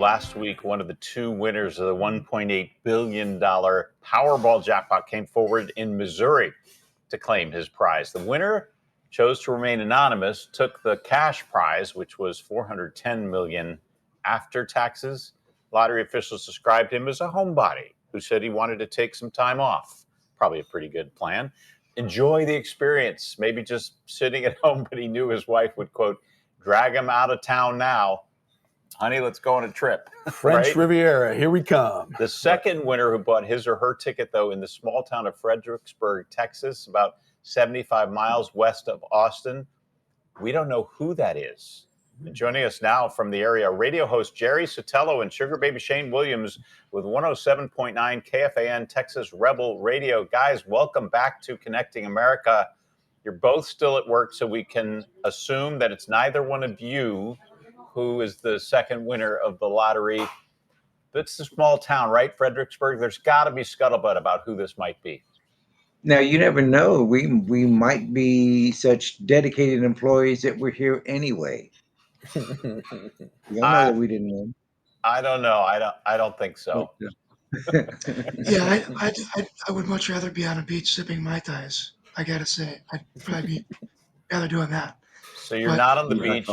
Last week, one of the two winners of the $1.8 billion Powerball jackpot came forward in Missouri to claim his prize. The winner chose to remain anonymous, took the cash prize, which was $410 million after taxes. Lottery officials described him as a homebody who said he wanted to take some time off. Probably a pretty good plan. Enjoy the experience, maybe just sitting at home, but he knew his wife would, quote, drag him out of town now. Honey, let's go on a trip. French right? Riviera, here we come. The second winner who bought his or her ticket, though, in the small town of Fredericksburg, Texas, about 75 miles west of Austin. We don't know who that is. And joining us now from the area, radio host Jerry Sotello and Sugar Baby Shane Williams with 107.9 KFAN Texas Rebel Radio. Guys, welcome back to Connecting America. You're both still at work, so we can assume that it's neither one of you who is the second winner of the lottery. It's a small town, right? Fredericksburg. There's got to be scuttlebutt about who this might be. Now, you never know. We might be such dedicated employees that we're here anyway. You don't know that we didn't win. I don't know. I don't think so. Yeah, I would much rather be on a beach sipping Mai Tais. I gotta say, I'd probably be rather doing that. So you're not on the beach.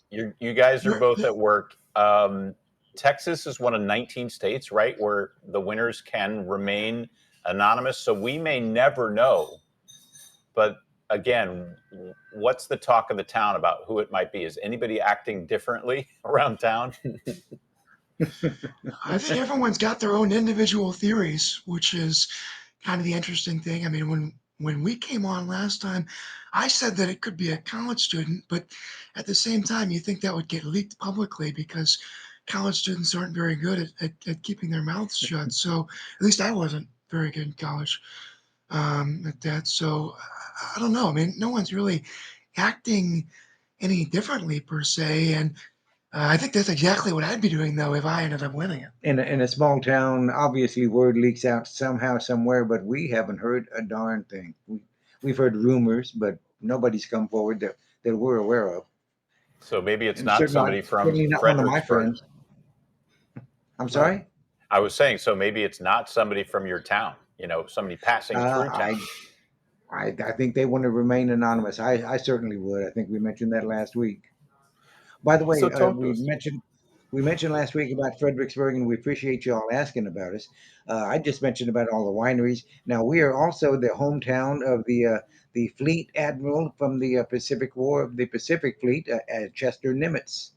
You guys are both at work. Texas is one of 19 states, right, where the winners can remain anonymous. So we may never know. But again, what's the talk of the town about who it might be? Is anybody acting differently around town? I think everyone's got their own individual theories, which is kind of the interesting thing. I mean, when we came on last time, I said that it could be a college student, but at the same time, you think that would get leaked publicly because college students aren't very good at keeping their mouths shut. So at least I wasn't very good in college at that. So I don't know. I mean, no one's really acting any differently per se. And I think that's exactly what I'd be doing, though, if I ended up winning it. In a small town, obviously word leaks out somehow, somewhere, but we haven't heard a darn thing. We've heard rumors, but nobody's come forward that we're aware of. So maybe it's not somebody from not Fredericksburg. One of my friends. I'm sorry? I was saying, so maybe it's not somebody from your town, somebody passing through town. I think they want to remain anonymous. I certainly would. I think we mentioned that last week. By the way, we mentioned last week about Fredericksburg, and we appreciate you all asking about us. I just mentioned about all the wineries. Now, we are also the hometown of the fleet admiral from the Pacific War of the Pacific Fleet, Chester Nimitz.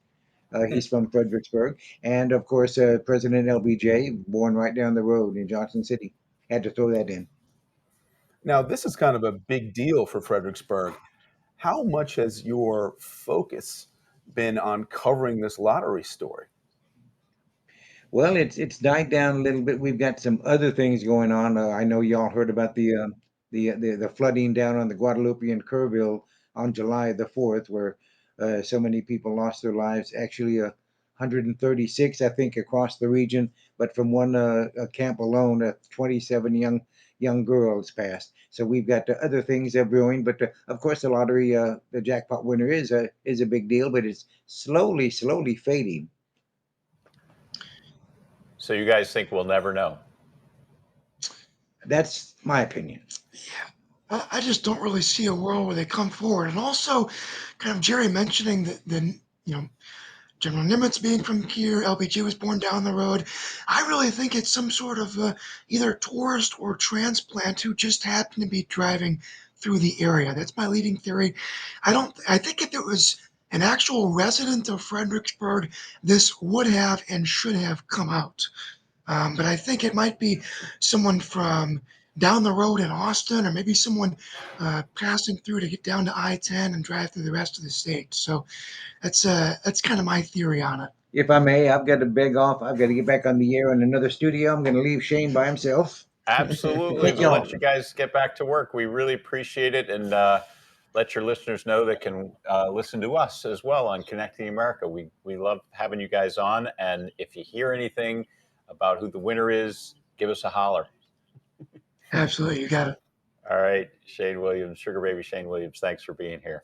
He's from Fredericksburg. And, of course, President LBJ, born right down the road in Johnson City. Had to throw that in. Now, this is kind of a big deal for Fredericksburg. How much has your focus been on covering this lottery story? Well, it's died down a little bit. We've got some other things going on. I know y'all heard about the flooding down on the Guadalupe and Kerrville on July the 4th, where so many people lost their lives. Actually, 136, I think, across the region. But from one camp alone, 27 young girls passed. So we've got other things that are brewing. But of course, the lottery, the jackpot winner is a big deal, but it's slowly fading. So you guys think we'll never know? That's my opinion. Yeah, I just don't really see a world where they come forward. And also, kind of Jerry mentioning the General Nimitz being from here, LBJ was born down the road. I really think it's some sort of either tourist or transplant who just happened to be driving through the area. That's my leading theory. I think if it was an actual resident of Fredericksburg, this would have and should have come out. But I think it might be someone from down the road in Austin, or maybe someone passing through to get down to I-10 and drive through the rest of the state. So that's kind of my theory on it. If I may, I've got to beg off. I've got to get back on the air in another studio. I'm going to leave Shane by himself. Absolutely. We'll let you guys get back to work. We really appreciate it. And let your listeners know they can listen to us as well on Connecting America. We love having you guys on. And if you hear anything about who the winner is, give us a holler. Absolutely. You got it. All right. Shane Williams, Sugar Baby Shane Williams, thanks for being here.